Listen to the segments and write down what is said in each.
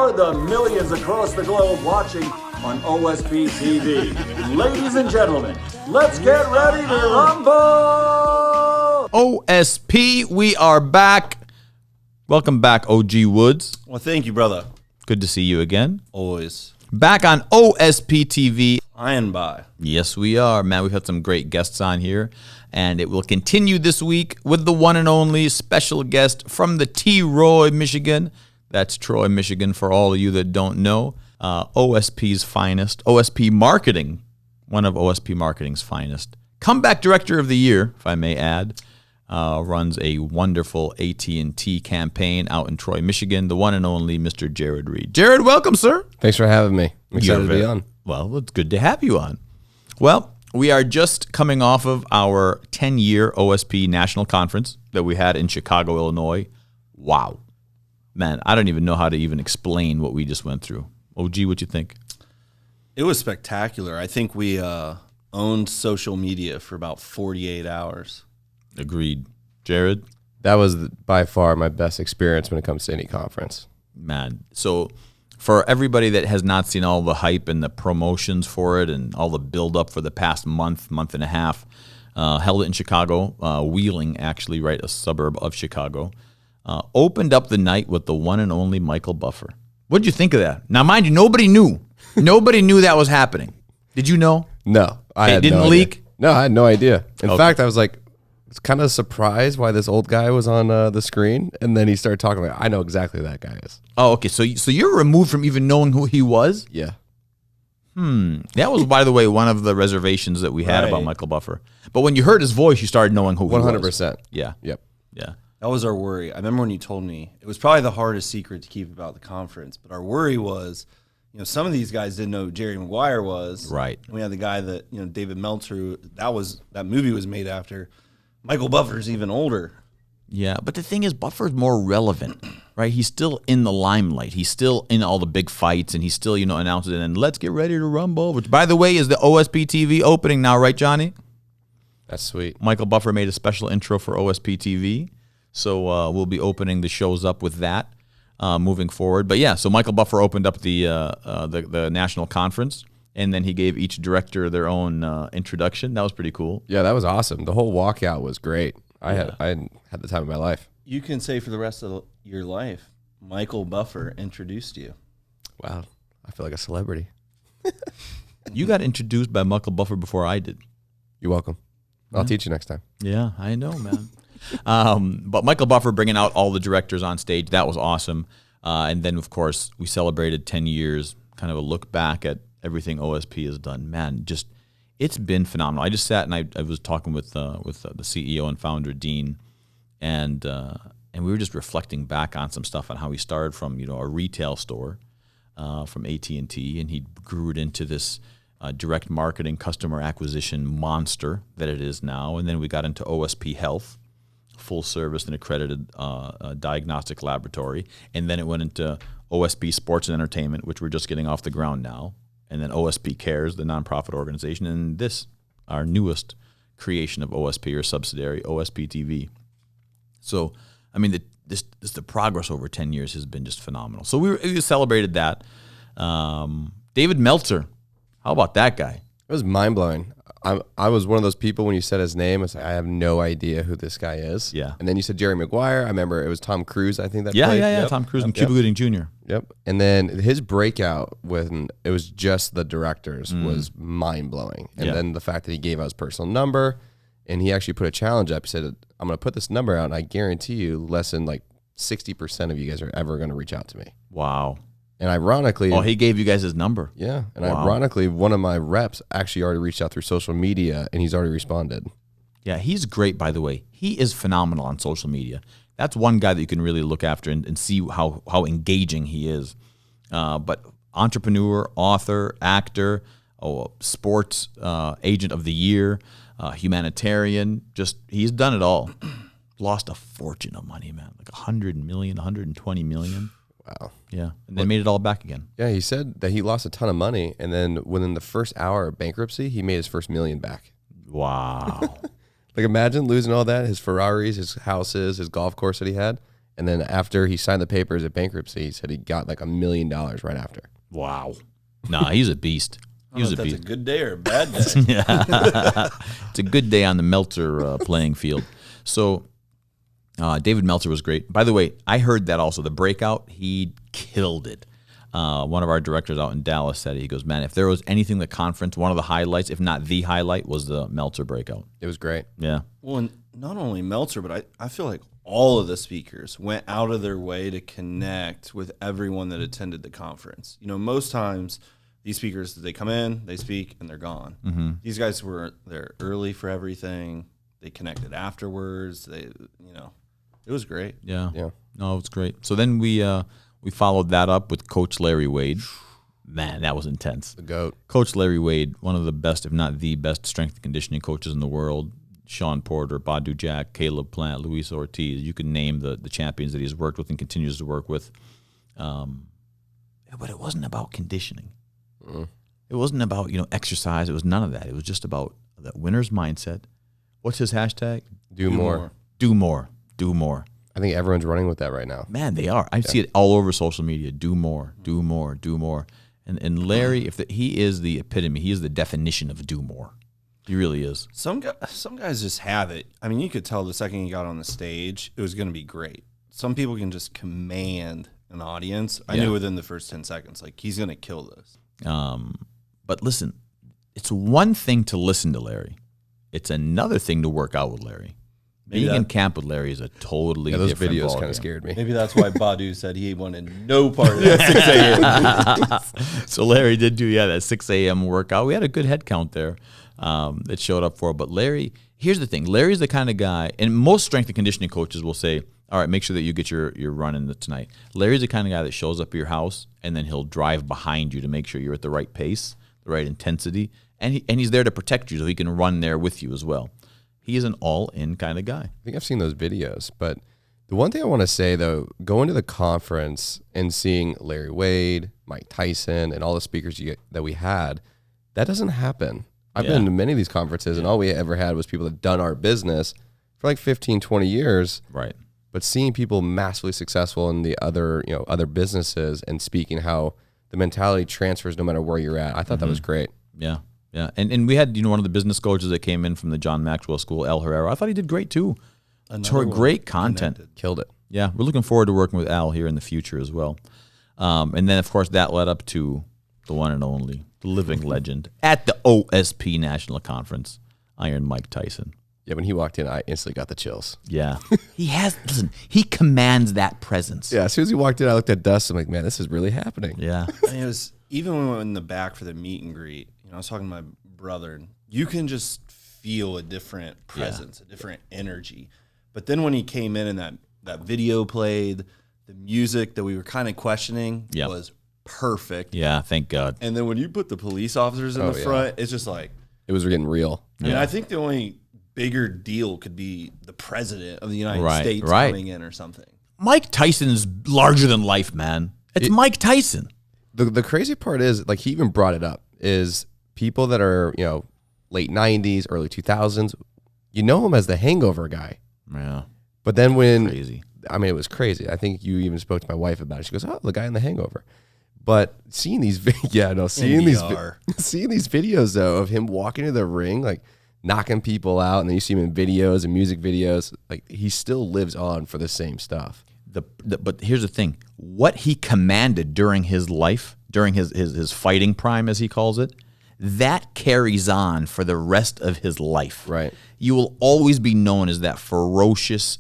for the millions across the globe watching on OSP TV. Ladies and gentlemen, let's get ready to rumble! OSP, we are back. Welcome back, OG Woods. Well, thank you, brother. Good to see you again. Always. Back on OSP TV. Iron by. Yes, we are. Man, we've had some great guests on here, and it will continue this week with the one and only special guest from the Troy, Michigan. That's Troy, Michigan, for all of you that don't know. OSP's finest. OSP Marketing, one of OSP Marketing's finest. Comeback Director of the Year, if I may add. Runs a wonderful AT&T campaign out in Troy, Michigan. The one and only Mr. Jered Reid. Jered, welcome, sir. Thanks for having me. I'm excited to be on. Well, it's good to have you on. Well, we are just coming off of our 10-year OSP National Conference that we had in Chicago, Illinois. Wow. Man, I don't even know how to even explain what we just went through. OG, what you think? It was spectacular. I think we owned social media for about 48 hours. Agreed. Jered? That was by far my best experience when it comes to any conference. Man, so for everybody that has not seen all the hype and the promotions for it and all the build-up for the past month and a half, held it in Chicago, Wheeling, actually, right, a suburb of Chicago, opened up the night with the one and only Michael Buffer. What did you think of that? Now, mind you, nobody knew. Nobody knew that was happening. Did you know? No. It didn't leak? No, I had no idea. In fact, I was like, it's kind of surprised why this old guy was on the screen, and then he started talking about, I know exactly who that guy is. Oh, okay. So you're removed from even knowing who he was? Yeah. That was, by the way, one of the reservations that we had about Michael Buffer. But when you heard his voice, you started knowing who he was. 100%. Yeah. Yep. Yeah. That was our worry. I remember when you told me, it was probably the hardest secret to keep about the conference, but our worry was, some of these guys didn't know who Jerry Maguire was. Right. We had the guy that, David Meltzer, that movie was made after. Michael Buffer's even older. Yeah, but the thing is, Buffer's more relevant, right? He's still in the limelight. He's still in all the big fights, and he's still, announcing it. And let's get ready to rumble, which, by the way, is the OSP TV opening now, right, Johnny? That's sweet. Michael Buffer made a special intro for OSP TV, so we'll be opening the shows up with that moving forward. But yeah, so Michael Buffer opened up the national conference, and then he gave each director their own introduction. That was pretty cool. Yeah, that was awesome. The whole walkout was great. I had the time of my life. You can say for the rest of your life, Michael Buffer introduced you. Wow. I feel like a celebrity. You got introduced by Michael Buffer before I did. You're welcome. I'll teach you next time. Yeah, I know, man. But Michael Buffer bringing out all the directors on stage, that was awesome. And then, of course, we celebrated 10 years, kind of a look back at everything OSP has done. Man, just it's been phenomenal. I just sat and I was talking with the CEO and founder, Dean, and we were just reflecting back on some stuff on how he started from a retail store from AT&T, and he grew it into this direct marketing customer acquisition monster that it is now. And then we got into OSP Health, full service and accredited diagnostic laboratory. And then it went into OSP Sports and Entertainment, which we're just getting off the ground now. And then OSP Cares, the nonprofit organization. And this, our newest creation of OSP or subsidiary, OSP TV. So, I mean, the progress over 10 years has been just phenomenal. So we celebrated that. David Meltzer, how about that guy? It was mind-blowing. I was one of those people when you said his name, it's like, I have no idea who this guy is. Yeah. And then you said Jerry Maguire. I remember it was Tom Cruise, I think that Yeah, played. yeah. Yep. Tom Cruise and Cuba Gooding Jr. Yep. And then his breakout when it was just the directors was mind-blowing. And then the fact that he gave out his personal number and he actually put a challenge up. He said, I'm going to put this number out and I guarantee you less than like 60% of you guys are ever going to reach out to me. Wow. And ironically... Oh, he gave you guys his number. Yeah. And Wow. ironically, one of my reps actually already reached out through social media and he's already responded. Yeah, he's great, by the way. He is phenomenal on social media. That's one guy that you can really look after and see how engaging he is. But entrepreneur, author, actor, sports agent of the year, humanitarian, he's done it all. Lost a fortune of money, man, like 100 million, 120 million. Wow. Yeah, and then made it all back again. Yeah, he said that he lost a ton of money, and then within the first hour of bankruptcy, he made his first $1 million back. Wow. Like imagine losing all that, his Ferraris, his houses, his golf course that he had, And then after he signed the papers at bankruptcy, he said he got like $1 million right after. Wow. Nah, he's a beast. He was a That's beast. a good day or a bad day. It's a good day on the Meltzer playing field. So David Meltzer was great. By the way, I heard that also. The breakout, he killed it. One of our directors out in Dallas said it. He goes, man, if there was anything the conference, one of the highlights, if not the highlight, was the Meltzer breakout. It was great. Yeah. Well, and not only Meltzer, but I feel like all of the speakers went out of their way to connect with everyone that attended the conference. Most times these speakers, they come in, they speak, and they're gone. Mm-hmm. These guys were there early for everything. They connected afterwards. It was great. Yeah. Yeah. No, it was great. So then we followed that up with Coach Larry Wade. Man, that was intense. The GOAT. Coach Larry Wade, one of the best, if not the best, strength and conditioning coaches in the world. Sean Porter, Badu Jack, Caleb Plant, Luis Ortiz. You can name the champions that he's worked with and continues to work with. But it wasn't about conditioning. It wasn't about exercise. It was none of that. It was just about that winner's mindset. What's his hashtag? Do more. Do more. Do more. I think everyone's running with that right now. Man, they are. I see it all over social media. Do more. Do more. Do more. And Larry, he is the epitome. He is the definition of do more. He really is. Some guys just have it. I mean, you could tell the second he got on the stage, it was going to be great. Some people can just command an audience. I knew within the first 10 seconds, like, he's going to kill this. But listen, it's one thing to listen to Larry. It's another thing to work out with Larry. Being in camp with Larry is a totally Those different videos ballgame. kind of scared me. Maybe that's why Badu said he wanted no part of that 6 a.m. So Larry did do that 6 a.m. workout. We had a good head count there that showed up for it. But Larry, here's the thing. Larry's the kind of guy, and most strength and conditioning coaches will say, all right, make sure that you get your run in tonight. Larry's the kind of guy that shows up at your house, and then he'll drive behind you to make sure you're at the right pace, the right intensity, and he's there to protect you so he can run there with you as well. He is an all-in kind of guy. I think I've seen those videos, but the one thing I want to say, though, going to the conference and seeing Larry Wade, Mike Tyson, and all the speakers that we had, that doesn't happen. I've been to many of these conferences, and all we ever had was people that done our business for like 15, 20 years. Right. But seeing people massively successful in the other businesses and speaking how the mentality transfers no matter where you're at, I thought that was great. Yeah. Yeah, and we had one of the business coaches that came in from the John Maxwell School, El Herrera. I thought he did great too. Great content. Connected. Killed it. Yeah, we're looking forward to working with Al here in the future as well. And then, of course, that led up to the one and only, the living legend at the OSP National Conference, Iron Mike Tyson. Yeah, when he walked in, I instantly got the chills. Yeah. He commands that presence. Yeah, as soon as he walked in, I looked at Dust. I'm like, man, this is really happening. Yeah. And it was, even when we went in the back for the meet and greet, I was talking to my brother, and you can just feel a different presence, a different energy. But then when he came in and that video played, the music that we were kind of questioning was perfect. Yeah, thank God. And then when you put the police officers in the front, it's just like, It was getting real. I mean, I think the only bigger deal could be the president of the United States coming in or something. Mike Tyson is larger than life, man. It's Mike Tyson. The crazy part is, like, he even brought it up, is people that are, late 90s, early 2000s, you know him as the Hangover guy. Yeah. But then Crazy. I mean, it was crazy. I think you even spoke to my wife about it. She goes, oh, the guy in the Hangover. But seeing these, seeing these videos, though, of him walking to the ring, like, knocking people out, and then you see him in videos and music videos, like, he still lives on for the same stuff. But here's the thing. What he commanded during his life, during his fighting prime, as he calls it, that carries on for the rest of his life. Right. You will always be known as that ferocious,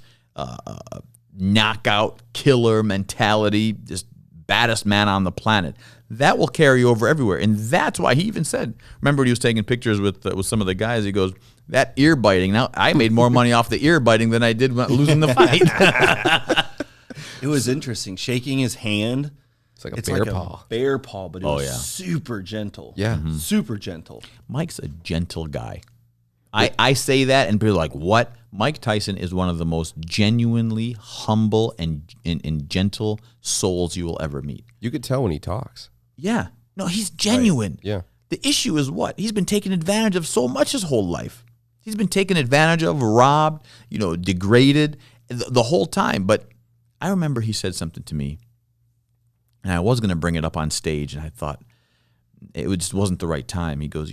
knockout, killer mentality, just baddest man on the planet. That will carry over everywhere. And that's why he even said, remember when he was taking pictures with some of the guys, he goes, that ear biting, now I made more money off the ear biting than I did losing the fight. It was interesting. Shaking his hand. It's like a bear paw. Bear paw, but it was super gentle. Yeah. Super gentle. Mike's a gentle guy. I say that and people are like, what? Mike Tyson is one of the most genuinely humble and gentle souls you will ever meet. You could tell when he talks. Yeah. No, he's genuine. Right. Yeah. The issue is what? He's been taken advantage of so much his whole life. He's been taken advantage of, robbed, degraded the whole time. But I remember he said something to me, and I was going to bring it up on stage, and I thought it just wasn't the right time. He goes,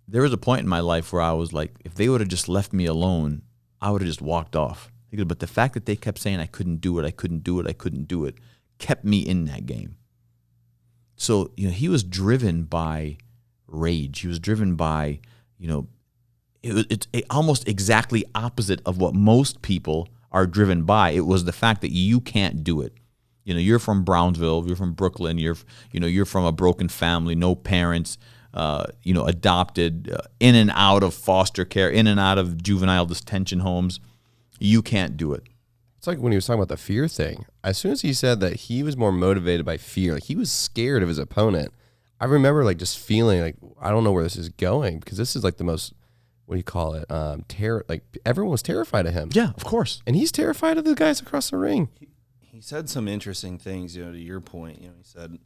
there was a point in my life where I was like, if they would have just left me alone, I would have just walked off. He goes, but the fact that they kept saying I couldn't do it, kept me in that game. So, he was driven by rage. He was driven by, it's almost exactly opposite of what most people are driven by. It was the fact that you can't do it. You're from Brownsville, you're from Brooklyn, you're from a broken family, no parents, adopted, in and out of foster care, in and out of juvenile detention homes. You can't do it. It's like when he was talking about the fear thing. As soon as he said that he was more motivated by fear, like he was scared of his opponent. I remember like just feeling like, I don't know where this is going, because this is like the most, what do you call it? Terror. Like everyone was terrified of him. Yeah, of course. And he's terrified of the guys across the ring. He said some interesting things, to your point. He said,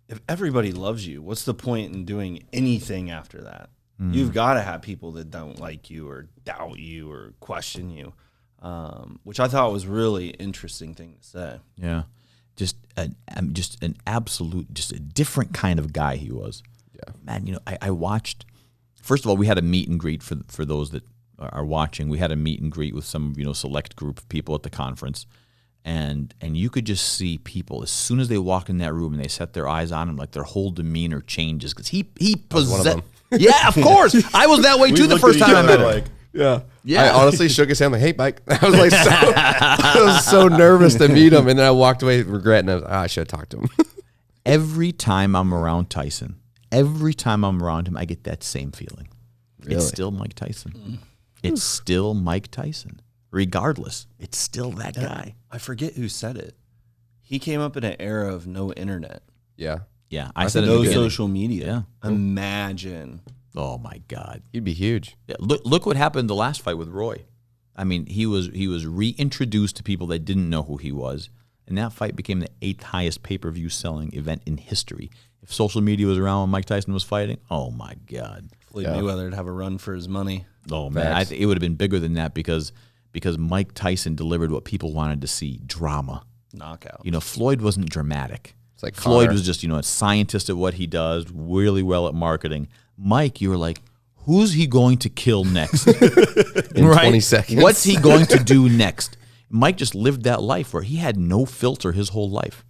if everybody loves you, what's the point in doing anything after that? You've got to have people that don't like you or doubt you or question you, which I thought was really interesting thing to say. Yeah, just an absolute, just a different kind of guy he was. Yeah, man. I watched. First of all, we had a meet and greet for those that are watching. We had a meet and greet with some select group of people at the conference. And you could just see people as soon as they walk in that room and they set their eyes on him, like their whole demeanor changes, because he possessed. Yeah, of course. I was that way too the first time I met him. Yeah. I honestly shook his hand like, "Hey, Mike." I was like, I was so nervous to meet him, and then I walked away regretting. I should have talked to him. Every time I'm around Tyson, every time I'm around him, I get that same feeling. Really? It's still Mike Tyson. It's still Mike Tyson. Regardless, it's still that guy. I forget who said it. He came up in an era of no internet. Yeah. Yeah. I said no social media. Yeah. Imagine. Oh my God. He'd be huge. Yeah, look what happened the last fight with Roy. I mean, he was reintroduced to people that didn't know who he was, and that fight became the 8th highest pay-per-view selling event in history. If social media was around when Mike Tyson was fighting, oh my God. Floyd Mayweather would have a run for his money. Oh man, it would have been bigger than that because Mike Tyson delivered what people wanted to see: drama, knockout. Floyd wasn't dramatic. It's like Floyd Connor was just a scientist at what he does, really well at marketing. Mike, you were like, who's he going to kill next? in 20 seconds. What's he going to do next? Mike just lived that life where he had no filter his whole life.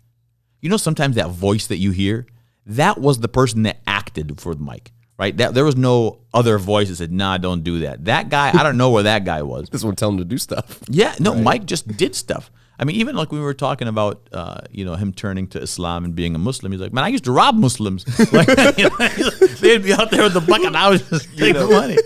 Sometimes that voice that you hear, that was the person that acted for Mike. Right? There was no other voice that said, nah, don't do that. That guy, I don't know where that guy was. This one tell him to do stuff. Yeah, no, right. Mike just did stuff. I mean, even like we were talking about, him turning to Islam and being a Muslim. He's like, man, I used to rob Muslims. Like, they'd be out there with the bucket and I was just taking money.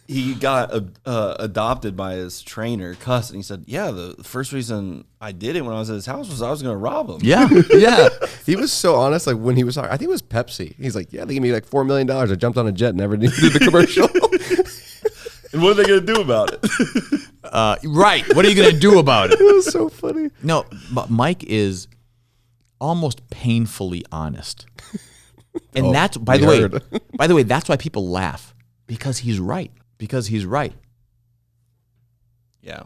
He got adopted by his trainer, Cuss, and he said, yeah, the first reason I did it when I was at his house was I was going to rob him. Yeah, yeah. He was so honest, like when he was talking, I think it was Pepsi. He's like, yeah, they gave me like $4 million. I jumped on a jet and never did the commercial. And what are they going to do about it? Right. What are you going to do about it? It was so funny. No, but Mike is almost painfully honest. And that's, by the way, that's why people laugh, because he's right. Yeah,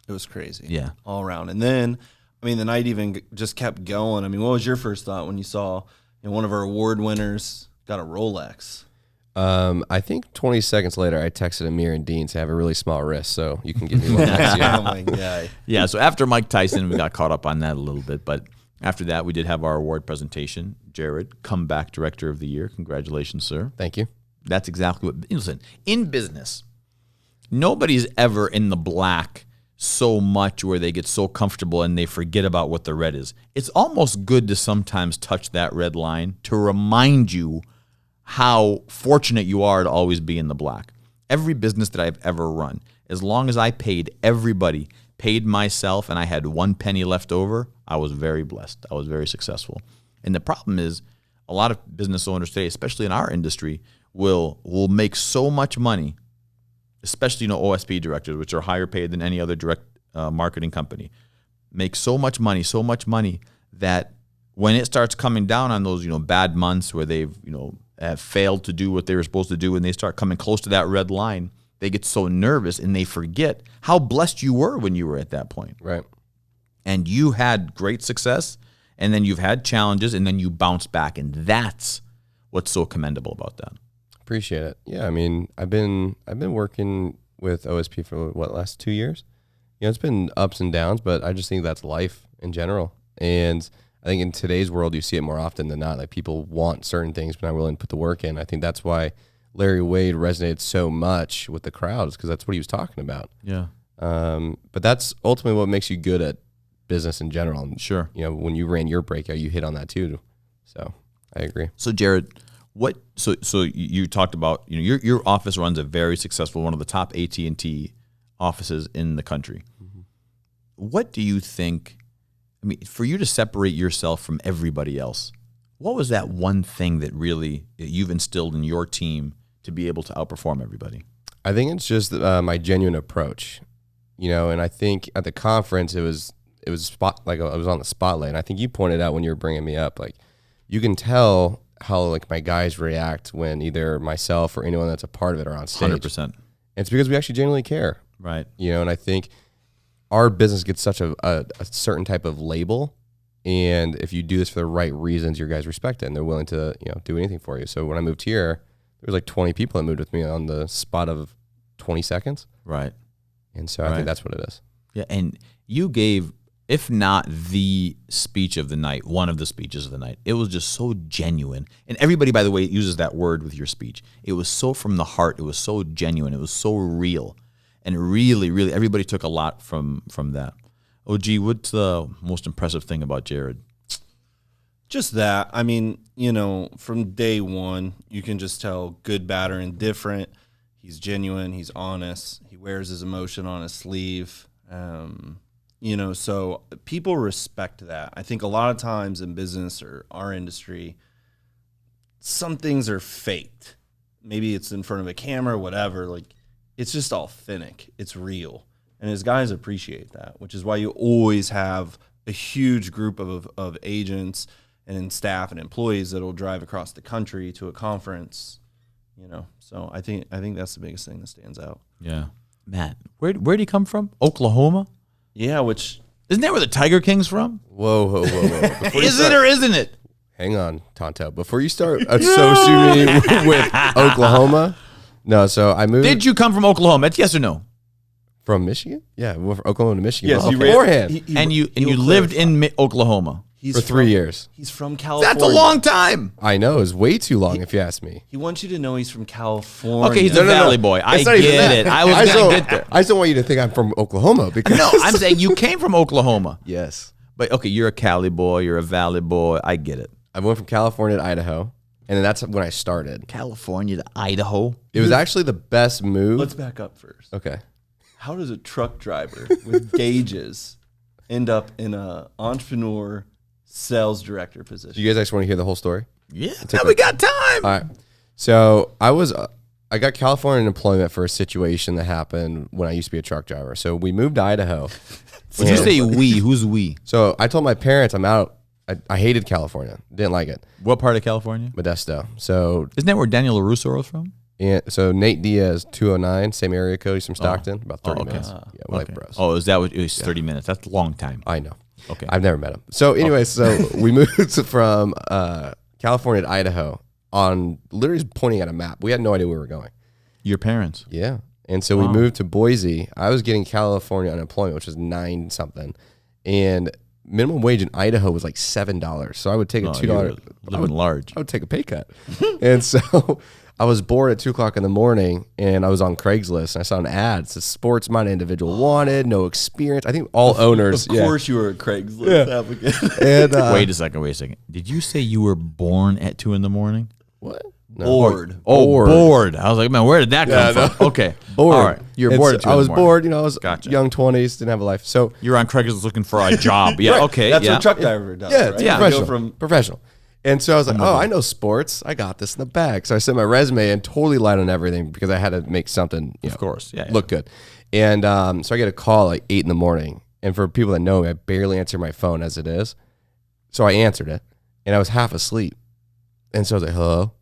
it was crazy. Yeah. All around. And then, the night even just kept going. What was your first thought when you saw one of our award winners got a Rolex? I think 20 seconds later, I texted Amir and Dean to have a really small wrist, so you can give me one next year. Oh, my God. Yeah, so after Mike Tyson, we got caught up on that a little bit, but after that, we did have our award presentation. Jered, Comeback Director of the Year. Congratulations, sir. Thank you. That's exactly what, listen, in business, nobody's ever in the black so much where they get so comfortable and they forget about what the red is. It's almost good to sometimes touch that red line to remind you how fortunate you are to always be in the black. Every business that I've ever run, as long as I paid everybody, paid myself, and I had 1 penny left over, I was very blessed. I was very successful. And the problem is, a lot of business owners today, especially in our industry, will make so much money, especially OSP directors, which are higher paid than any other direct marketing company, make so much money that when it starts coming down on those bad months where they've have failed to do what they were supposed to do, and they start coming close to that red line, they get so nervous and they forget how blessed you were when you were at that point. Right. and you had great success, and then you've had challenges, and then you bounce back, and that's what's so commendable about that. Appreciate it. Yeah, I mean, I've been working with OSP for last 2 years. It's been ups and downs, but I just think that's life in general. And I think in today's world, you see it more often than not. Like, people want certain things, but not willing to put the work in. I think that's why Larry Wade resonated so much with the crowds, because that's what he was talking about. Yeah. But that's ultimately what makes you good at business in general. And, Sure. when you ran your breakout, you hit on that too. So I agree. So Jered, so you talked about, your office runs a very successful, one of the top AT&T offices in the country. Mm-hmm. What do you think, for you to separate yourself from everybody else, what was that one thing that really you've instilled in your team to be able to outperform everybody? I think it's just my genuine approach, and I think at the conference it was I was on the spotlight, and I think you pointed out when you were bringing me up, like, you can tell how like my guys react when either myself or anyone that's a part of it are on stage. 100%. And it's because we actually genuinely care. Right. And I think our business gets such a certain type of label, and if you do this for the right reasons, your guys respect it and they're willing to, do anything for you. So when I moved here, there was like 20 people that moved with me on the spot of 20 seconds. Right. And so I think that's what it is. Yeah, and you gave, if not the speech of the night, one of the speeches of the night. It was just so genuine. And everybody, by the way, uses that word with your speech. It was so from the heart. It was so genuine. It was so real. And really, really, everybody took a lot from that. OG, what's the most impressive thing about Jered? Just that. From day one, you can just tell good, bad, or indifferent. He's genuine. He's honest. He wears his emotion on his sleeve. So people respect that. I think a lot of times in business or our industry, some things are faked. Maybe it's in front of a camera, whatever. Like, it's just authentic. It's real. And his guys appreciate that, which is why you always have a huge group of agents and staff and employees that will drive across the country to a conference, So I think that's the biggest thing that stands out. Yeah. Matt, where'd he come from? Oklahoma? Yeah, which... Isn't that where the Tiger King's from? Whoa. Is it or isn't it? Hang on, Tonto. Before you start associating me with Oklahoma, no, so I moved... Did you come from Oklahoma? It's yes or no? From Michigan? Yeah, we went from Oklahoma to Michigan. Yes, beforehand. And you lived in Oklahoma for 3 years. He's from California. That's a long time. I know, it's way too long if you ask me. He wants you to know he's from California. Okay, he's a Valley boy. I get it. I was going to get there. I just don't want you to think I'm from Oklahoma. Because No, I'm saying you came from Oklahoma. Yes. But, okay, you're a Cali boy. You're a Valley boy. I get it. I went from California to Idaho, and then that's when I started. California to Idaho. It was actually the best move. Let's back up first. Okay. How does a truck driver with gauges end up in a entrepreneur sales director position? Do you guys actually want to hear the whole story? Yeah, now we got time. All right. So I got California employment for a situation that happened when I used to be a truck driver. So we moved to Idaho. Did you say we? Who's we? So I told my parents I'm out. I hated California. Didn't like it. What part of California? Modesto. So Isn't that where Daniel LaRusso was from? so Nate Diaz, 209, same area code. He's from Stockton. About 30 minutes. Yeah, we're like bros. Oh, is that what it was? 30 minutes. That's a long time. I know. Okay. I've never met him. So anyway, so we moved from California to Idaho on literally just pointing at a map. We had no idea where we were going. Your parents? Yeah. And so we moved to Boise. I was getting California unemployment, which was 9 something. And minimum wage in Idaho was like $7. So I would take a $2. Living large. I would take a pay cut. And so I was bored at 2:00 in the morning, and I was on Craigslist, and I saw an ad. It says sports-minded individual wanted, no experience. I think all owners. Of course you were a Craigslist applicant. And, Wait a second. Did you say you were born at 2 a.m? What? No. Bored. Bored. I was like, man, where did that come from? Okay. Bored. All right. You're And bored so at 2 I was bored. I was Gotcha. young 20s, didn't have a life. So You're on Craigslist looking for a job. Yeah. Right. Okay. That's yeah. what a truck driver does, yeah, right? it's Yeah. professional. Professional. And so I was like, I know sports. I got this in the bag. So I sent my resume and totally lied on everything because I had to make something, Of course. Yeah. look good. And so I get a call like 8 a.m. And for people that know me, I barely answer my phone as it is. So I answered it, and I was half asleep. And so I was like, hello?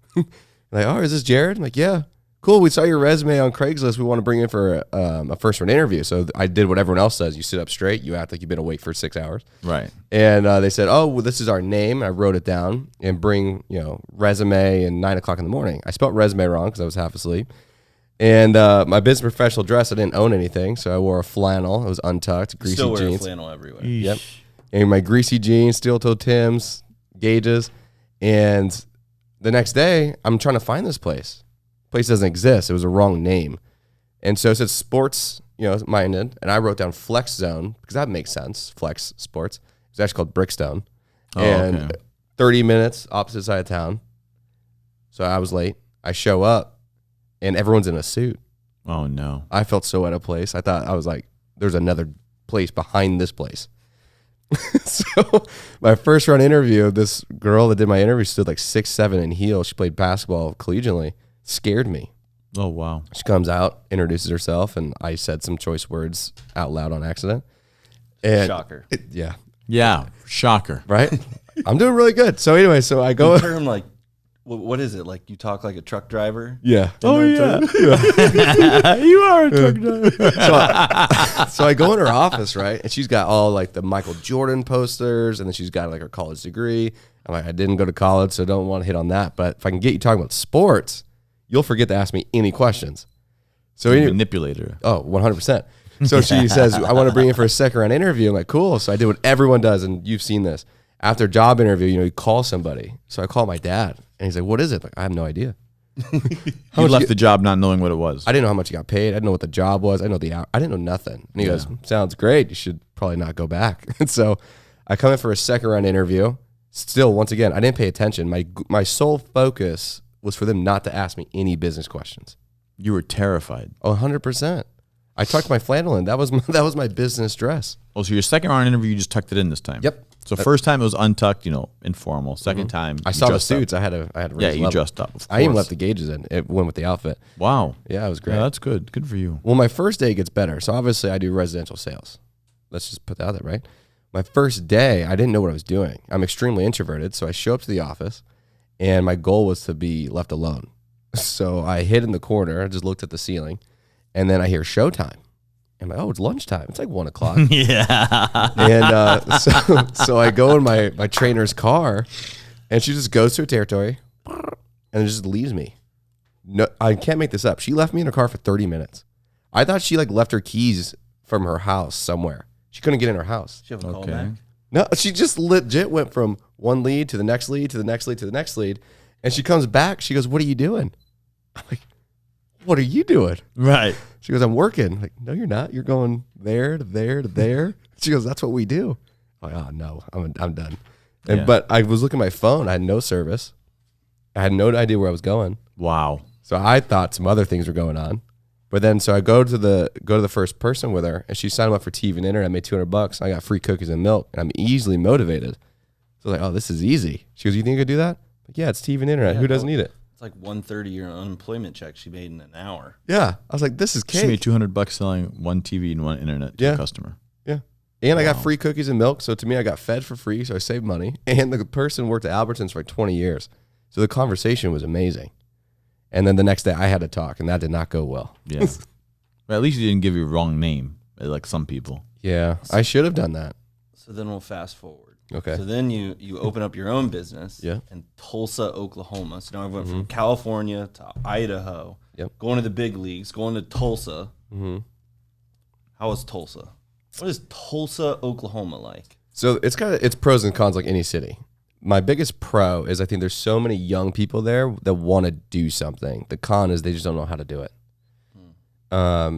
Like, oh, is this Jered? I'm like, yeah. cool, we saw your resume on Craigslist. We want to bring you in for a first round interview. So I did what everyone else does. You sit up straight. You act like you've been awake for 6 hours. Right. And they said, oh, well, this is our name. I wrote it down and bring, resume and 9 o'clock in the morning. I spelled resume wrong because I was half asleep. And my business professional dress, I didn't own anything. So I wore a flannel. It was untucked, greasy Still wear jeans. flannel everywhere. Yep. And my greasy jeans, steel-toed Timbs, gauges. And the next day, I'm trying to find this place. Place doesn't exist. It was a wrong name. And so it said sports, minded. And I wrote down Flex Zone because that makes sense. Flex Sports. It's actually called Brickstone. And 30 minutes opposite side of town. So I was late. I show up and everyone's in a suit. Oh, no. I felt so out of place. I was like, there's another place behind this place. So my first round interview, this girl that did my interview stood like 6'7" in heels. She played basketball collegiately. Scared me. Oh, wow. She comes out, introduces herself, and I said some choice words out loud on accident. And Shocker. Yeah. Yeah. Shocker. Right? I'm doing really good. So anyway, so I go. Term like, what is it? Like you talk like a truck driver? Yeah. Oh, yeah. You are a truck driver. So I go in her office, right? And she's got all like the Michael Jordan posters, and then she's got like her college degree. I'm like, I didn't go to college, so don't want to hit on that. But if I can get you talking about sports, you'll forget to ask me any questions. So Manipulator. Oh, 100%. So she says, I want to bring you for a second round interview. I'm like, cool. So I did what everyone does, and you've seen this. After a job interview, you call somebody. So I call my dad, and he's like, what is it? Like, I have no idea. You left the job not knowing what it was. I didn't know how much you got paid. I didn't know what the job was. I didn't know the hour. I didn't know nothing. And he goes, sounds great. You should probably not go back. And so I come in for a second round interview. Still, once again, I didn't pay attention. My sole focus was for them not to ask me any business questions. You were terrified. 100%. I tucked my flannel in. That was my business dress. Oh, so your second round interview, you just tucked it in this time. Yep. So first time it was untucked, informal. Second time I you saw the dressed up. suits. I had to raise Yeah, you level. dressed up. Of course. I even left the gauges in. It went with the outfit. Wow. Yeah, it was great. Yeah, that's good. Good for you. Well, my first day gets better. So obviously I do residential sales. Let's just put that out there, right? My first day, I didn't know what I was doing. I'm extremely introverted. So I show up to the office and my goal was to be left alone. So I hid in the corner. I just looked at the ceiling and then I hear showtime. I'm like, oh, it's lunchtime. It's like 1 o'clock. Yeah. And so I go in my trainer's car and she just goes to her territory and just leaves me. No, I can't make this up. She left me in her car for 30 minutes. I thought she left her keys from her house somewhere. She couldn't get in her house. She have a call back? No, she just legit went from one lead to the next lead to the next lead to the next lead. And she comes back. She goes, what are you doing? I'm like, what are you doing? Right. She goes, I'm working. I'm like, no, you're not. You're going there to there to there. She goes, that's what we do. I'm like, oh, no, I'm done. But I was looking at my phone. I had no service. I had no idea where I was going. Wow. So I thought some other things were going on. But then, so I go to the first person with her, and she signed up for TV and internet. I made $200. I got free cookies and milk, and I'm easily motivated. So I was like, oh, this is easy. She goes, you think I could do that? Like, yeah, it's TV and internet. Yeah, who doesn't need it? It's like 130 your unemployment check she made in an hour. Yeah, I was like, this is She cake. made $200 selling one TV and one internet to a customer. Yeah. And I got free cookies and milk. So to me, I got fed for free. So I saved money. And the person worked at Albertsons for like 20 years. So the conversation was amazing. And then the next day I had to talk, and that did not go well. Yeah. But at least you didn't give your wrong name, like some people. Yeah, I should have done that. So then we'll fast forward. Okay. So then you open up your own business in Tulsa, Oklahoma. So now I went from California to Idaho, going to the big leagues, going to Tulsa. Mm-hmm. How was Tulsa? What is Tulsa, Oklahoma like? So it's pros and cons like any city. My biggest pro is I think there's so many young people there that want to do something. The con is they just don't know how to do it.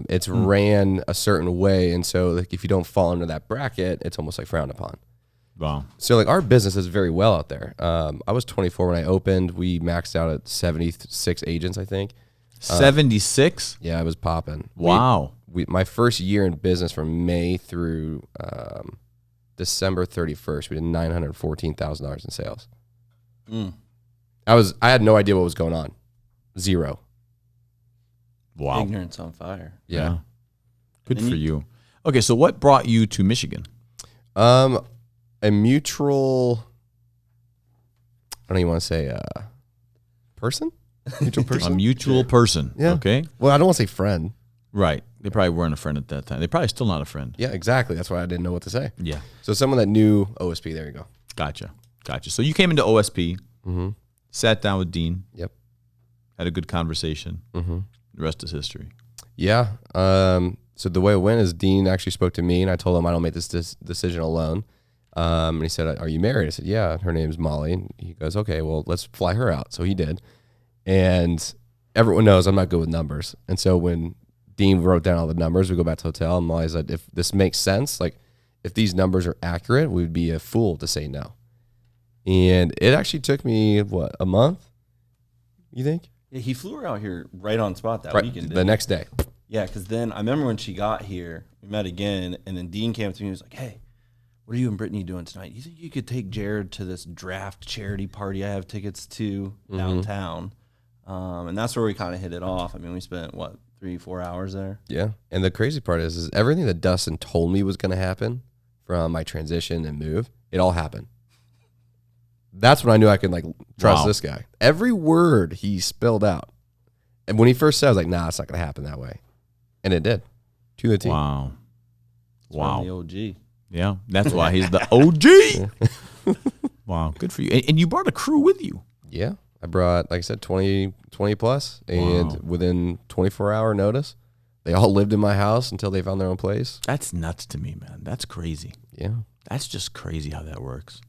It's ran a certain way, and so like if you don't fall into that bracket, it's almost like frowned upon. Wow. So like our business is very well out there. I was 24 when I opened. We maxed out at 76 agents, I think. 76? Yeah, it was popping. Wow. My first year in business from May through December 31st, we did $914,000 in sales. I had no idea what was going on. Zero. Wow. Ignorance on fire. Yeah. Good for you. Okay, so what brought you to Michigan? A mutual, I don't even want to say person. Mutual A person. mutual person. Yeah. Okay. Well, I don't want to say friend. Right. They probably weren't a friend at that time. They're probably still not a friend. Yeah, exactly. That's why I didn't know what to say. Yeah. So someone that knew OSP. There you go. Gotcha. So you came into OSP, sat down with Dean, Yep. had a good conversation. The rest is history. Yeah. So the way it went is Dean actually spoke to me, and I told him I don't make this decision alone. And he said, "Are you married?" I said, "Yeah." Her name's Molly. And he goes, "Okay, well, let's fly her out." So he did. And everyone knows I'm not good with numbers. And so when Dean wrote down all the numbers, we go back to the hotel, and Molly said, "If this makes sense, like if these numbers are accurate, we would be a fool to say no." And it actually took me, what, a month? You think? Yeah, he flew her out here right on spot that Right. weekend. The next day. Yeah, because then I remember when she got here, we met again, and then Dean came up to me and was like, "Hey, what are you and Brittany doing tonight? You think you could take Jered to this draft charity party I have tickets to downtown?" And that's where we kind of hit it off. I mean, we spent, 3-4 hours there? Yeah. And the crazy part is everything that Dustin told me was going to happen from my transition and move, it all happened. That's when I knew I could trust this guy. Every word he spilled out. And when he first said, I was like, nah, it's not going to happen that way. And it did. To the T. Wow. I'm the OG. Yeah. That's why he's the OG. Wow. Good for you. And you brought a crew with you. Yeah. I brought, like I said, 20 plus. And within 24-hour notice, they all lived in my house until they found their own place. That's nuts to me, man. That's crazy. Yeah. That's just crazy how that works.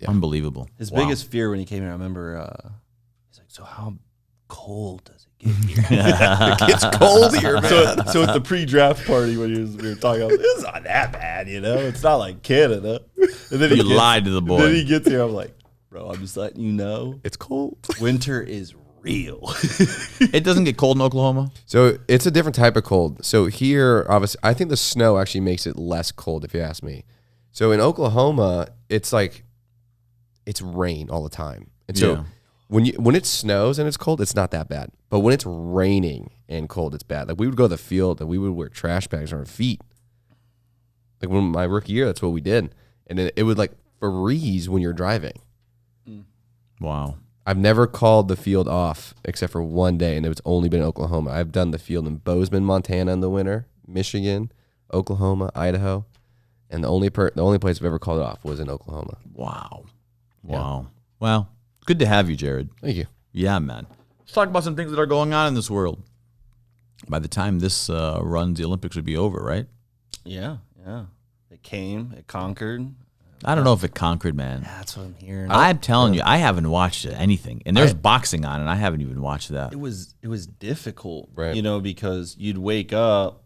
Yeah. Unbelievable. His biggest fear when he came here, I remember, he's like, "So how cold does it get here?" It's cold here, man. So at the pre-draft party when we were talking, I was like, "It's not that bad, It's not like Canada." And then You lied to the boy. Then he gets here, I'm like, "Bro, I'm just letting you know, It's cold. winter is real." It doesn't get cold in Oklahoma? So it's a different type of cold. So here, obviously, I think the snow actually makes it less cold, if you ask me. So in Oklahoma, it's like it's rain all the time, and so when it snows and it's cold, it's not that bad. But when it's raining and cold, it's bad. Like we would go to the field and we would wear trash bags on our feet. Like when my rookie year, that's what we did, and it would freeze when you're driving. Wow. I've never called the field off except for one day, and it's only been in Oklahoma. I've done the field in Bozeman, Montana in the winter, Michigan, Oklahoma, Idaho, and the only place I've ever called it off was in Oklahoma. Wow. Well, good to have you, Jered. Thank you. Yeah, man. Let's talk about some things that are going on in this world. By the time this runs, the Olympics would be over, right? Yeah. It came, it conquered. I don't know if it conquered, man. That's what I'm hearing. I'm telling you, I haven't watched anything. And there's boxing on, and I haven't even watched that. It was difficult, Right. Because you'd wake up,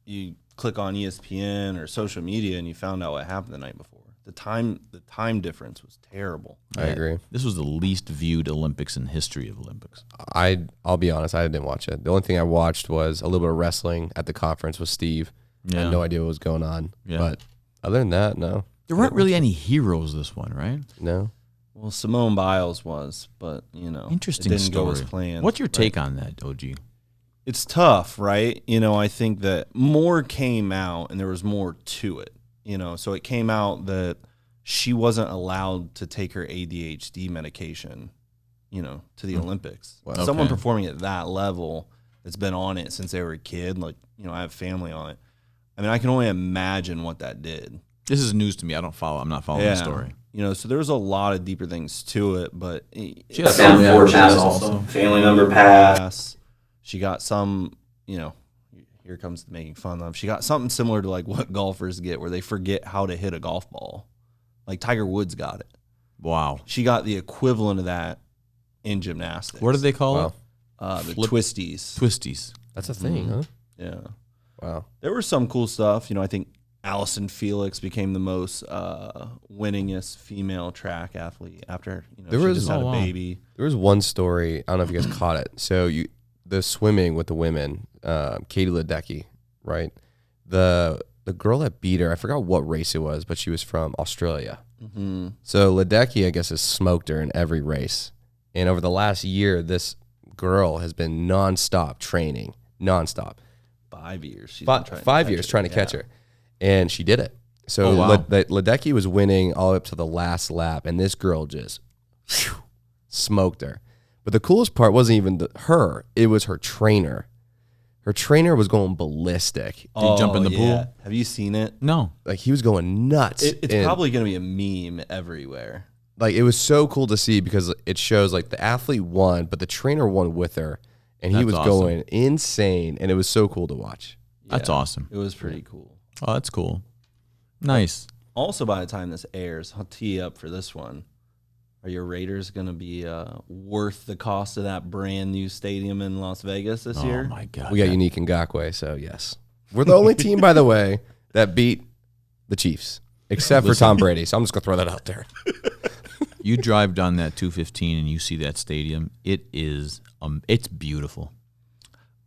you click on ESPN or social media, and you found out what happened the night before. The time difference was terrible. I agree. This was the least viewed Olympics in history of Olympics. I'll be honest, I didn't watch it. The only thing I watched was a little bit of wrestling at the conference with Steve. I had no idea what was going on. Yeah. But other than that, no. There weren't really any heroes this one, right? No. Well, Simone Biles was, but Interesting it didn't story. go as planned. What's your take on that, OG? It's tough, right? I think that more came out and there was more to it. So it came out that she wasn't allowed to take her ADHD medication, to the Olympics. Wow. Someone Okay. performing at that level that's been on it since they were a kid, I have family on it. I mean, I can only imagine what that did. This is news to me. I'm not following the story. So there's a lot of deeper things to it, but She had a Family family member member pass pass also. Family member pass. she got some, here comes making fun of them. She got something similar to what golfers get where they forget how to hit a golf ball. Like Tiger Woods got it. Wow. She got the equivalent of that in gymnastics. What do they call Wow. it? The Flip- twisties. Twisties. That's a thing, huh? Yeah. Wow. There was some cool stuff. I think Allison Felix became the most winningest female track athlete after There she was- just had oh, a wow. baby. There was one story. I don't know if you guys caught it. So the swimming with the women, Katie Ledecky, right? The girl that beat her, I forgot what race it was, but she was from Australia. Mm-hmm. So Ledecky, I guess, has smoked her in every race. And over the last year, this girl has been nonstop training, nonstop. 5 years. She's Fi- been trying to 5 catch years her. trying to catch Yeah. her. And she did it. So Oh, wow. Ledecky was winning all the way up to the last lap, and this girl just smoked her. But the coolest part wasn't even her; it was her trainer. Her trainer was going ballistic. Did he jump in the pool? Have you seen it? No. Like he was going nuts. It's And, probably going to be a meme everywhere. like it was so cool to see because it shows like the athlete won, but the trainer won with her, and he That's was awesome. going insane, and it was so cool to watch. That's awesome. It was pretty cool. Oh, that's cool. Nice. Also, by the time this airs, I'll tee up for this one. Are your Raiders going to be worth the cost of that brand new stadium in Las Vegas this year? Oh, my God. We got Unique Ngakoue, so yes, we're the only team, by the way, that beat the Chiefs, except for Tom Brady. So I'm just gonna throw that out there. You drive down that 215 and you see that stadium. It is, it's beautiful.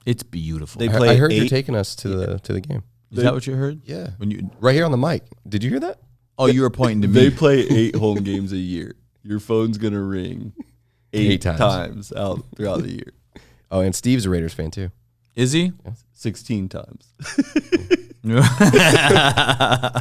It's beautiful. They I play heard you're 8. taking us to the game. Is that what you heard? Yeah, When you? right here on the mic. Did you hear that? Oh, you were pointing to They me. play 8 home games a year. Your phone's going to ring 8 times out throughout the year. Oh, and Steve's a Raiders fan too. Is he? 16 times. And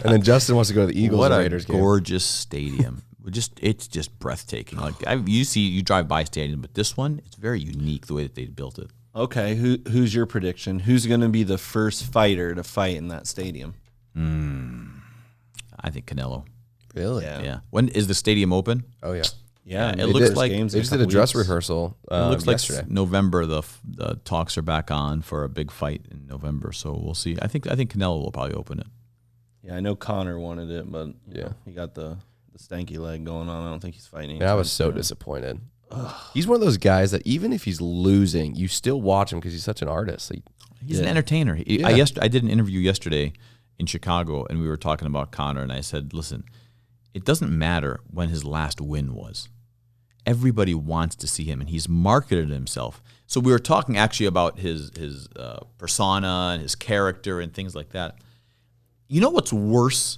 then Justin wants to go to the Eagles What and a Raiders game. gorgeous stadium. It's just breathtaking. Like you drive by stadium, but this one, it's very unique the way that they built it. Okay, who's your prediction? Who's going to be the first fighter to fight in that stadium? I think Canelo. Really? Yeah. When is the stadium open? Oh yeah. Yeah, it no looks first like games They in just did a couple dress weeks. rehearsal It looks yesterday. like November. The talks are back on for a big fight in November, so we'll see. I think Canelo will probably open it. Yeah, I know Connor wanted it, but Yeah. he got the stanky leg going on. I don't think he's fighting. And I was so disappointed. He's one of those guys that even if he's losing, you still watch him because he's such an artist. Like, He's an entertainer. I did an interview yesterday in Chicago, and we were talking about Connor, and I said, listen, it doesn't matter when his last win was. Everybody wants to see him, and he's marketed himself. So we were talking actually about his persona and his character and things like that. You know what's worse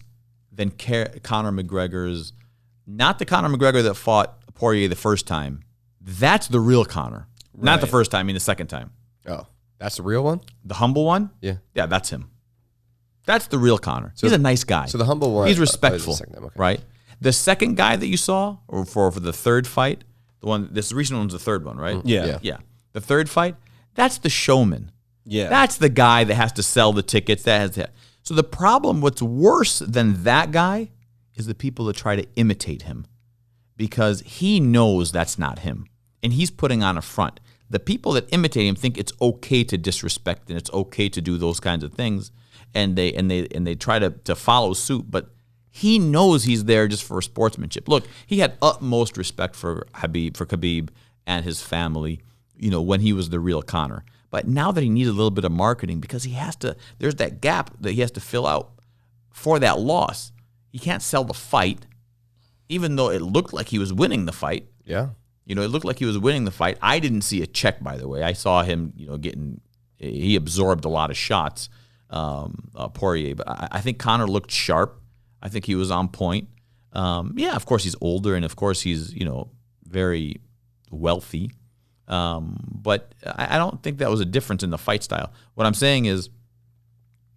than Conor McGregor's, not the Conor McGregor that fought Poirier the first time. That's the real Conor. Not the first time, I mean the second time. oh, that's the real one? The humble one? Yeah. Yeah, that's him. That's the real Conor. He's a nice guy. So the humble one. He's is the respectful, second time, okay. right? The second guy that you saw, or for the third fight, this recent one's the third one, right? Yeah. Yeah. The third fight, that's the showman. Yeah. That's the guy that has to sell the tickets. So the problem, what's worse than that guy, is the people that try to imitate him, because he knows that's not him, and he's putting on a front. The people that imitate him think it's okay to disrespect and it's okay to do those kinds of things, and they try to follow suit. But he knows he's there just for sportsmanship. Look, he had utmost respect for Khabib and his family, when he was the real Conor. But now that he needs a little bit of marketing, because there's that gap that he has to fill out for that loss. He can't sell the fight, even though it looked like he was winning the fight. Yeah. It looked like he was winning the fight. I didn't see a check, by the way. I saw him, he absorbed a lot of shots, Poirier. But I think Conor looked sharp. I think he was on point. Yeah, of course he's older, and of course he's, very wealthy. But I don't think that was a difference in the fight style. What I'm saying is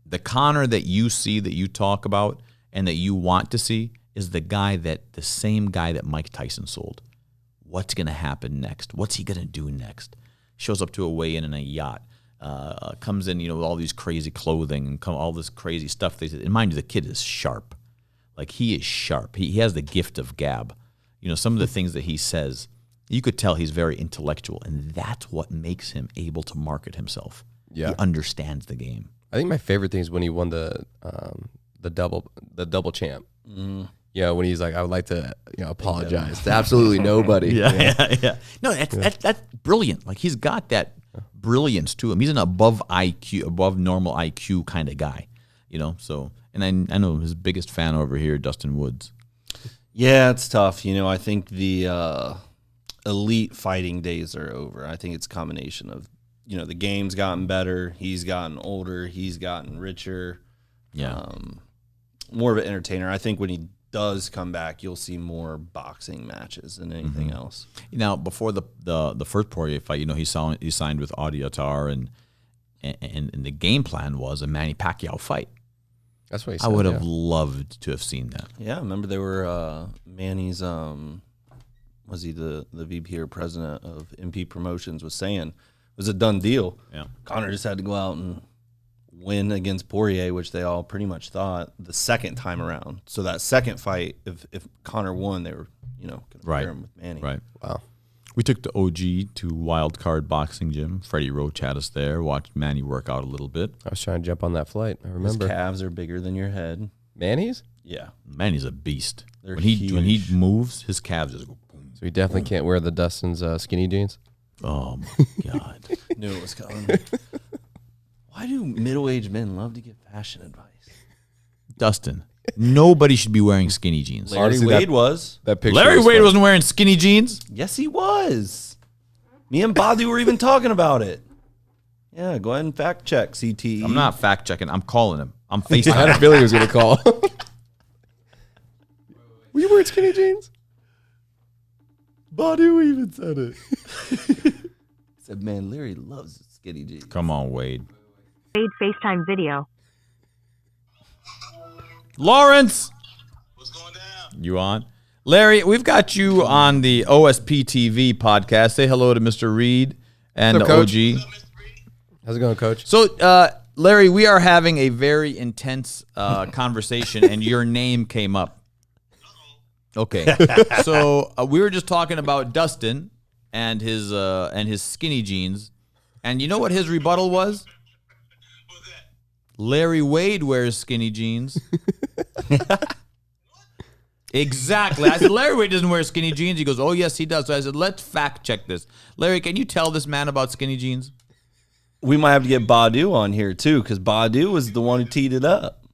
the Conor that you see, that you talk about, and that you want to see is the same guy that Mike Tyson sold. What's going to happen next? What's he going to do next? Shows up to a weigh-in in a yacht, comes in, with all these crazy clothing and all this crazy stuff. And mind you, the kid is sharp. Like, he is sharp. He has the gift of gab. Some of the things that he says, you could tell he's very intellectual, and that's what makes him able to market himself. Yeah. He understands the game. I think my favorite thing is when he won the double champ. Yeah, when he's like, I would like to apologize to absolutely nobody. Yeah. No, that's brilliant. Like, he's got that brilliance to him. He's an above normal IQ kind of guy, So, and I know his biggest fan over here, Dustin Woods. Yeah, it's tough. I think the elite fighting days are over. I think it's a combination of, the game's gotten better. He's gotten older. He's gotten richer. Yeah. More of an entertainer. I think when he does come back, you'll see more boxing matches than anything else. Now, before the first Poirier fight, he signed with Audiatar, and the game plan was a Manny Pacquiao fight. That's what he said. I would have loved to have seen that. Yeah, remember there were Manny's was he the VP or president of MP Promotions, was saying it was a done deal. Yeah. Conor just had to go out and win against Poirier, which they all pretty much thought the second time around. So that second fight, if Conor won, they were, going to pair him with Manny. Right. Wow. We took the OG to Wild Card Boxing Gym. Freddie Roach had us there. Watched Manny work out a little bit. I was trying to jump on that flight. I His remember. calves are bigger than your head. Manny's? Yeah. Manny's a beast. They're When he huge. moves, his calves just go boom. So he definitely can't wear the Dustin's skinny jeans. Oh my God. Knew it was coming. Why do middle-aged men love to give fashion advice? Dustin, nobody should be wearing skinny jeans. Larry Honestly, Wade was. That picture. Larry was Wade funny. wasn't wearing skinny jeans. Yes, he was. Me and Badu were even talking about it. Yeah, go ahead and fact check, CT. I'm not fact checking. I'm calling him. I'm I had FaceTime. a feeling he was going to call. Were you wearing skinny jeans? Badu even said it. He said, man, Larry loves skinny jeans. Come on, Wade. Wade FaceTime video. Lawrence. What's going down? You on? Larry, we've got you on the OSP TV podcast. Say hello to Mr. Reid and What's the up, Coach? OG. How's it going, Coach? So, Larry, we are having a very intense conversation, and your name came up. Okay. So we were just talking about Dustin and his skinny jeans, and you know what his rebuttal was? Larry Wade wears skinny jeans. Exactly. I said, Larry Wade doesn't wear skinny jeans. He goes, oh, yes, he does. So I said, let's fact check this. Larry, can you tell this man about skinny jeans? We might have to get Badu on here, too, because Badu was the one who teed it up.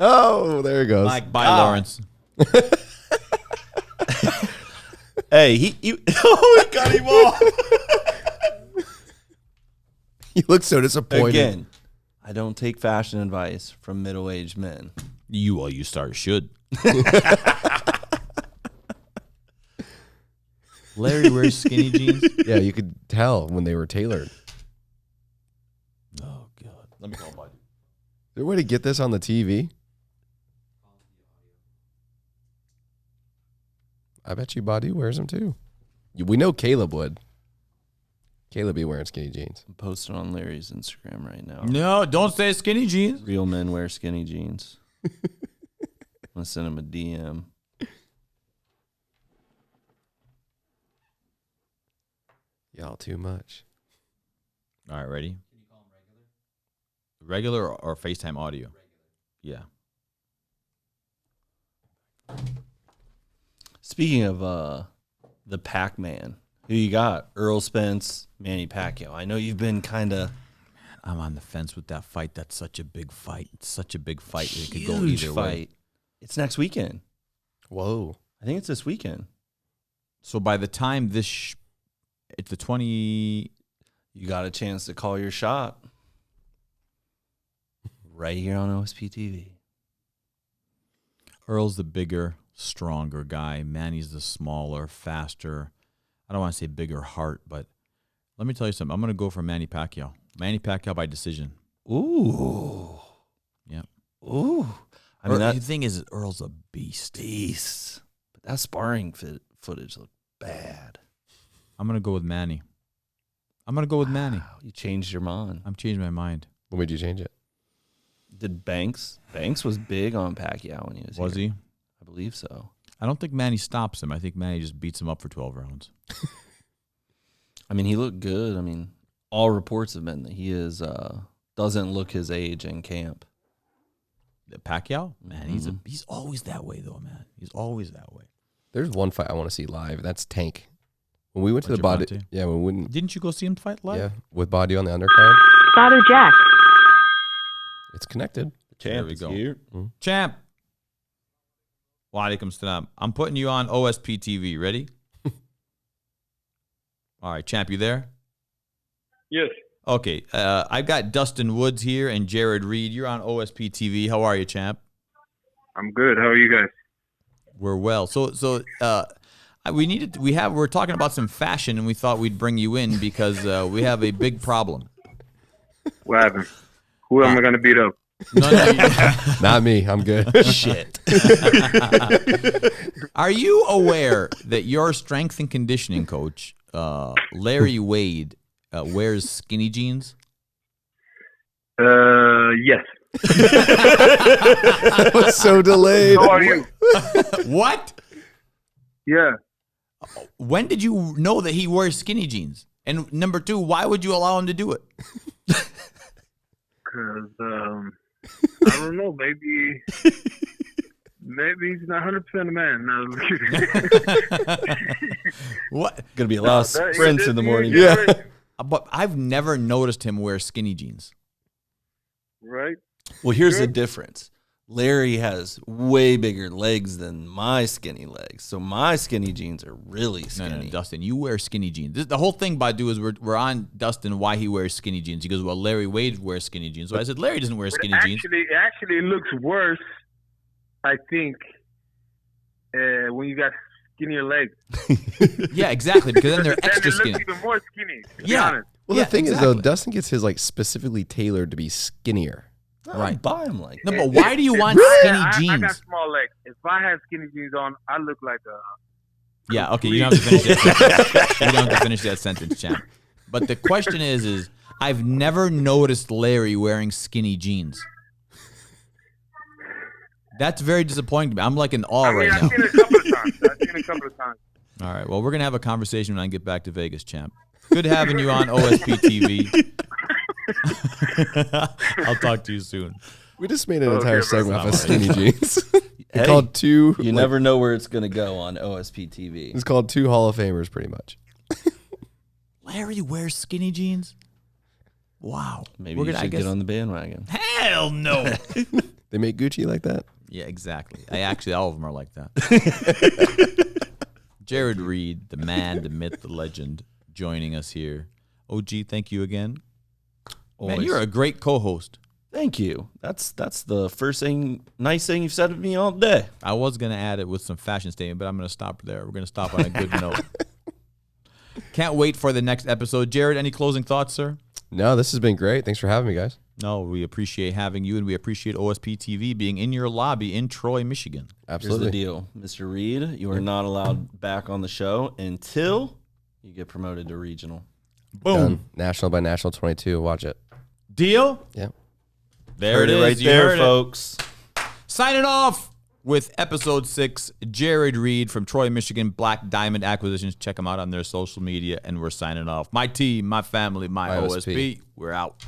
Oh, there he goes. Bye, Lawrence. Hey, he oh, he cut him off. You look so disappointed. Again, I don't take fashion advice from middle-aged men. You should. Larry wears skinny jeans. Yeah, you could tell when they were tailored. Is Oh, God. Let me call Bud. there a way to get this on the TV? I bet you Badu wears them too. We know Caleb would. Caleb be wearing skinny jeans. I'm posting on Larry's Instagram right now. No, don't say skinny jeans. Real men wear skinny jeans. I'm going to send him a DM. Y'all too much. All right, ready? Can you call him regular? Regular or FaceTime audio? Yeah. Speaking of the Pac-Man, who you got? Earl Spence, Manny Pacquiao. I know you've been kind of I'm on the fence with that fight. That's such a big fight. It's such a big fight. It could go huge either fight. way. It's next weekend. Whoa. I think it's this weekend. So by the time this, it's the 20. You got a chance to call your shot right here on OSP TV. Earl's the bigger, stronger guy. Manny's the smaller, faster. I don't want to say bigger heart, but let me tell you something. I'm going to go for Manny Pacquiao. Manny Pacquiao by decision. Ooh. Yep. Ooh. I mean, the that thing is, Earl's a beast. beast. But that sparring footage looked bad. I'm going to go with Manny. Manny. Wow, you changed your mind. I'm changing my mind. When would you change it? Did Banks? Banks was big on Pacquiao when he was Was here. he? I believe so. I don't think Manny stops him. I think Manny just beats him up for 12 rounds. I mean, he looked good. I mean, all reports have been that he is doesn't look his age in camp. Pacquiao? Man, he's always that way, though, man. He's always that way. There's one fight I want to see live. That's Tank. When we went to the Gervonta? body, yeah, when we went, Didn't you go see him fight live? yeah, with Body on the undercard. Badu Jack. It's connected. There we go. Here. Champ. Walaikum salam. I'm putting you on OSP TV. Ready? All right, Champ, you there? Yes, Okay. I've got Dustin Woods here and Jered Reid. You're on OSP TV. How are you, Champ? I'm good. How are you guys? We're well. We're talking about some fashion, and we thought we'd bring you in because we have a big problem. What happened? Who am I going to beat up? No, Not me. I'm good. Shit. Are you aware that your strength and conditioning coach, Larry Wade, wears skinny jeans? Yes. I was so delayed. How are you? What? Yeah. When did you know that he wears skinny jeans? And number two, why would you allow him to do it? Because, I don't know, maybe he's not 100% a man. No. What? Gonna be a lot of sprints in the morning. But I've never noticed him wear skinny jeans. Right? Well, here's the difference. Larry has way bigger legs than my skinny legs, so my skinny jeans are really skinny. No, Dustin, you wear skinny jeans. The whole thing, Badu, is we're on Dustin why he wears skinny jeans. He goes, well, Larry Wade wears skinny jeans. So I said, Larry doesn't wear skinny jeans. Actually, it looks worse, I think, when you got skinnier legs. Yeah, exactly, because then they're extra Then it skinny. looks even more skinny, to be Yeah. honest. Well, Yeah, the thing is, exactly. though, Dustin gets his like specifically tailored to be skinnier. I buy them like No, but why do you want skinny jeans? I got small legs. If I had skinny jeans on, I look like a... Yeah, okay, you don't have to finish that sentence. You don't have to finish that sentence, champ. But the question is I've never noticed Larry wearing skinny jeans. That's very disappointing to me. I'm like in awe right now. I've seen it a couple of times. All right, well, we're going to have a conversation when I get back to Vegas, champ. Good having you on OSP TV. I'll talk to you soon. We just made an entire segment off of bro. skinny jeans. Hey, called two. You never know where it's gonna go on OSP TV. It's called two Hall of Famers, pretty much. Larry wears skinny jeans? Wow. Maybe you should get on the bandwagon. Hell no. They make Gucci like that. Yeah, exactly. All of them are like that. Jered Reid, the man, the myth, the legend, joining us here. OG, thank you again. Man, Always. you're a great co-host. Thank you. That's the first thing, nice thing you've said to me all day. I was going to add it with some fashion statement, but I'm going to stop there. We're going to stop on a good note. Can't wait for the next episode. Jered, any closing thoughts, sir? No, this has been great. Thanks for having me, guys. No, we appreciate having you, and we appreciate OSP TV being in your lobby in Troy, Michigan. Absolutely. Here's the deal, Mr. Reid. You are not allowed back on the show until you get promoted to regional. Boom. Done. National by National 22. Watch it. Deal? Yeah. There Heard it it is. right You there, heard it. folks. Signing off with episode 6, Jered Reid from Troy, Michigan, Black Diamond Acquisitions. Check them out on their social media, and we're signing off. My team, my family, my My OSP. OSP. We're out.